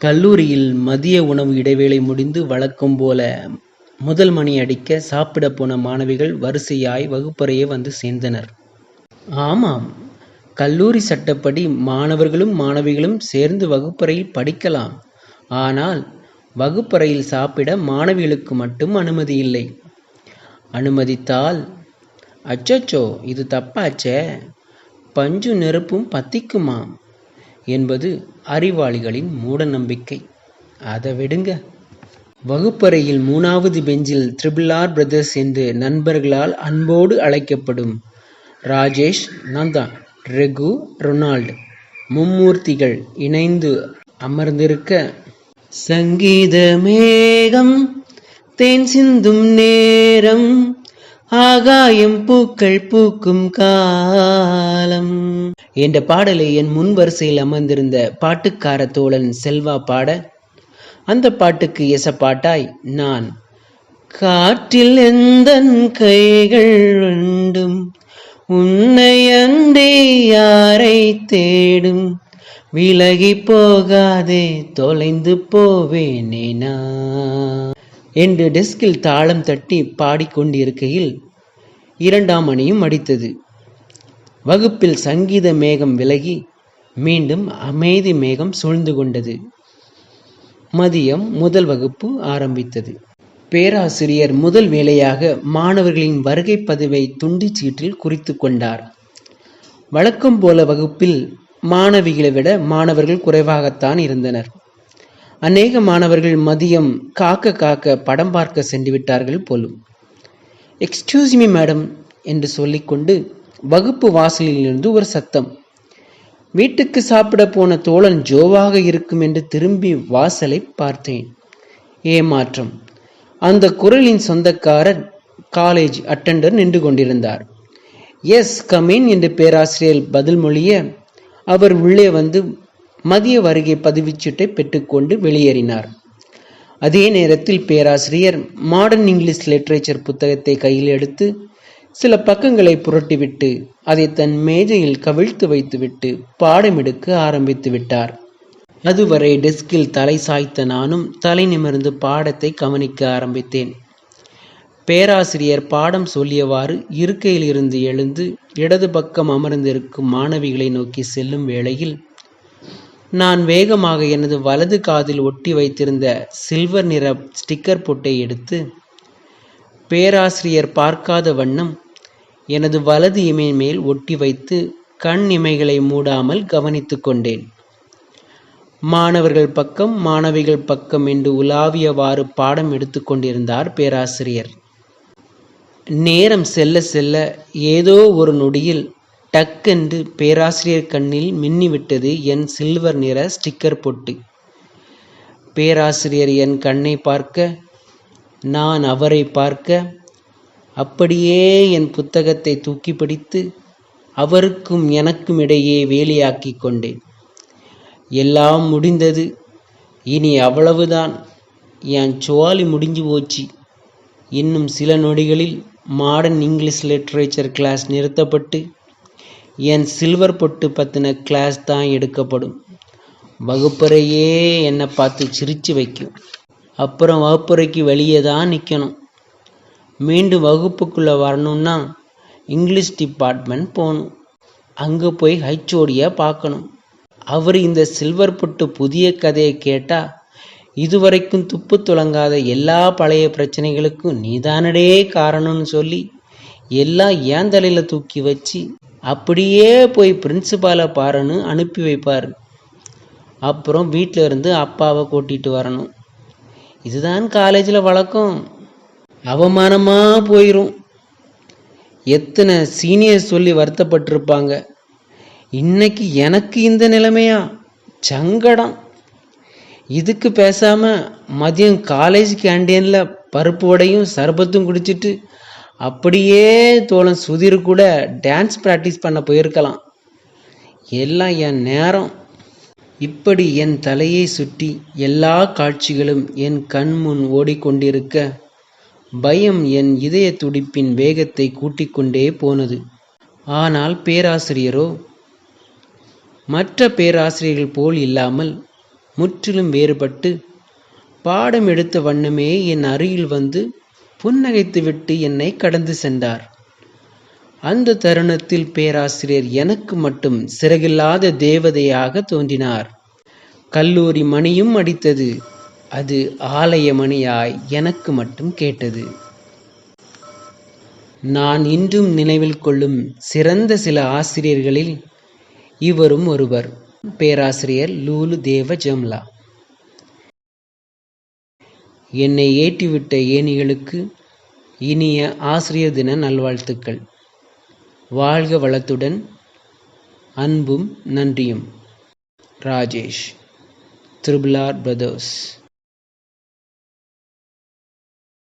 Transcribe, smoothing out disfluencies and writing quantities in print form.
கல்லூரியில் மதிய உணவு இடைவேளை முடிந்து வழக்கம் போல முதல் மணி அடிக்க சாப்பிடப் போன மாணவிகள் வரிசையாய் வகுப்பறையே வந்து சேர்ந்தனர். ஆமாம், கல்லூரி சட்டப்படி மாணவர்களும் மாணவிகளும் சேர்ந்து வகுப்பறையில் படிக்கலாம். ஆனால் வகுப்பறையில் சாப்பிட மாணவிகளுக்கு மட்டும் அனுமதி இல்லை. அனுமதித்தால் அச்சச்சோ, இது தப்பாச்சே, பஞ்சு நெருப்பும் பத்திக்குமாம் என்பது அறிவாளிகளின் மூட நம்பிக்கை. அதை விடுங்க. வகுப்பறையில் 3வது பெஞ்சில் RRR பிரதர்ஸ் என்று நண்பர்களால் அன்போடு அழைக்கப்படும் ராஜேஷ், நந்தா, ரகு, ரொனால்டு மும்மூர்த்திகள் இணைந்து அமர்ந்திருக்க, சங்கீத மேகம் தேன் சிந்தும் நேரம், ஆகாயம் பூக்கள் பூக்கும் காலம் என்ற பாடலை என் முன் வரிசையில் அமர்ந்திருந்த பாட்டுக்கார தோழன் செல்வா பாட, அந்த பாட்டுக்கு எசப்பாட்டாய் நான், காற்றில் எந்தன் கைகள் ரெண்டும் உன்னை அன்றி யாரை தேடும், விலகி போகாதே தொலைந்து போவேனே நான் என்று டெஸ்கில் தாளம் தட்டி பாடிக்கொண்டிருக்கையில் 2ஆம் மணியும் அடித்தது. வகுப்பில் சங்கீத மேகம் விலகி மீண்டும் அமைதி மேகம் சூழ்ந்து கொண்டது. மதியம் முதல் வகுப்பு ஆரம்பித்தது. பேராசிரியர் முதல் வேளையாக மாணவர்களின் வருகை பதிவை துண்டிச்சீட்டில் குறித்து கொண்டார். வழக்கம் போல வகுப்பில் மாணவிகளை விட மாணவர்கள் குறைவாகத்தான் இருந்தனர். அநேக மாணவர்கள் மதியம் காக்க காக்க படம் பார்க்க சென்று விட்டார்கள் போலும். எக்ஸ்கியூஸ் மீ மேடம் என்று சொல்லிக்கொண்டு வகுப்பு வாசலில் இருந்து ஒரு சத்தம். வீட்டுக்கு சாப்பிட போன தோழன் ஜோவாக இருக்கும் என்று திரும்பி வாசலை பார்த்தேன். ஏமாற்றம். அந்த குரலின் சொந்தக்காரர் காலேஜ் அட்டெண்டர் நின்று கொண்டிருந்தார். எஸ், கமின் என்று பேராசிரியர் பதில் மொழிய அவர் உள்ளே வந்து மதிய வருகை பதிவுச்சீட்டை பெற்றுக்கொண்டு வெளியேறினார். அதே நேரத்தில் பேராசிரியர் மாடர்ன் இங்கிலீஷ் லிட்ரேச்சர் புத்தகத்தை கையில் எடுத்து சில பக்கங்களை புரட்டிவிட்டு அதை தன் மேஜையில் கவிழ்த்து வைத்துவிட்டு பாடம் எடுக்க ஆரம்பித்து விட்டார். அதுவரை டெஸ்கில் தலை சாய்த்த நானும் தலை நிமிர்ந்து பாடத்தை கவனிக்க ஆரம்பித்தேன். பேராசிரியர் பாடம் சொல்லியவாறு இருக்கையில் இருந்து எழுந்து இடது பக்கம் அமர்ந்திருக்கும் மாணவிகளை நோக்கி செல்லும் வேளையில் நான் வேகமாக எனது வலது காதில் ஒட்டி வைத்திருந்த சில்வர் நிற ஸ்டிக்கர் பொட்டை எடுத்து பேராசிரியர் பார்க்காத வண்ணம் எனது வலது இமை மேல் ஒட்டி வைத்து கண் இமைகளை மூடாமல் கவனித்து கொண்டேன். மாணவர்கள் பக்கம் மாணவிகள் பக்கம் என்று உலாவியவாறு பாடம் எடுத்து கொண்டிருந்தார் பேராசிரியர். நேரம் செல்ல செல்ல ஏதோ ஒரு நொடியில் டக்கென்று பேராசிரியர் கண்ணில் மின்னிவிட்டது என் சில்வர் நிற ஸ்டிக்கர் பொட்டு. பேராசிரியர் என் கண்ணை பார்க்க, நான் அவரை பார்க்க, அப்படியே என் புத்தகத்தை தூக்கி பிடித்து அவருக்கும் எனக்கும் இடையே வேலியாக்கி கொண்டேன். எல்லாம் முடிந்தது, இனி அவ்வளவுதான், என் சுவாலி முடிஞ்சு போச்சு. இன்னும் சில நொடிகளில் மாடர்ன் இங்கிலீஷ் லிட்ரேச்சர் கிளாஸ் நிறுத்தப்பட்டு என் சில்வர் பொட்டு பற்றின கிளாஸ் தான் எடுக்கப்படும். வகுப்பறையே என்னை பார்த்து சிரிச்சு வைக்கும். அப்புறம் வகுப்பறைக்கு வெளியே தான் நிற்கணும். மீண்டும் வகுப்புக்குள்ளே வரணும்னா இங்கிலீஷ் டிபார்ட்மெண்ட் போகணும். அங்கே போய் ஹைச்சோடியாக பார்க்கணும். அவர் இந்த சில்வர் பொட்டு புதிய கதையை கேட்டால் இதுவரைக்கும் துப்பு துளங்காத எல்லா பழைய பிரச்சனைகளுக்கும் நீதானடே காரணம்னு சொல்லி எல்லாம் ஏன் தலையில் தூக்கி வச்சு அப்படியே போய் பிரின்சிபாலை பாருன்னு அனுப்பி வைப்பார். அப்புறம் வீட்டில் இருந்து அப்பாவை கூட்டிகிட்டு வரணும். இதுதான் காலேஜில் வழக்கம். அவமானமாக போயிடும். எத்தனை சீனியர் சொல்லி வருத்தப்பட்டிருப்பாங்க. இன்னைக்கு எனக்கு இந்த நிலைமையா? சங்கடம். இதுக்கு பேசாமல் மதியம் காலேஜ் கேண்டீனில் பருப்பு வடையும் சர்பத்தும் குடிச்சிட்டு அப்படியே தோழன் சுதீர் கூட டான்ஸ் ப்ராக்டிஸ் பண்ண போயிருக்கலாம். எல்லாம் என் நேரம். இப்படி என் தலையை சுற்றி எல்லா காட்சிகளும் என் கண் முன் ஓடிக்கொண்டிருக்க பயம் என் இதய துடிப்பின் வேகத்தை கூட்டிக்கொண்டே போனது. ஆனால் பேராசிரியரோ மற்ற பேராசிரியர்கள் போல் இல்லாமல் முற்றிலும் வேறுபட்டு பாடம் எடுத்த வண்ணமே என் அருகில் வந்து புன்னகைத்துவிட்டு என்னை கடந்து சென்றார். அந்த தருணத்தில் பேராசிரியர் எனக்கு மட்டும் சிறகில்லாத தேவதையாக தோன்றினார். கல்லூரி மணியும் அடித்தது. அது ஆலய மணியாய் எனக்கு மட்டும் கேட்டது. நான் இன்றும் நினைவில் கொள்ளும் சிறந்த சில ஆசிரியர்களில் இவரும் ஒருவர். பேராசிரியர் லூலு தேவ ஜம்லா. என்னை ஏற்றிவிட்ட ஏணிகளுக்கு இனிய ஆசிரியர் தின நல்வாழ்த்துக்கள். வாழ்க வளத்துடன். அன்பும் நன்றியும். Rajesh, triple R brothers.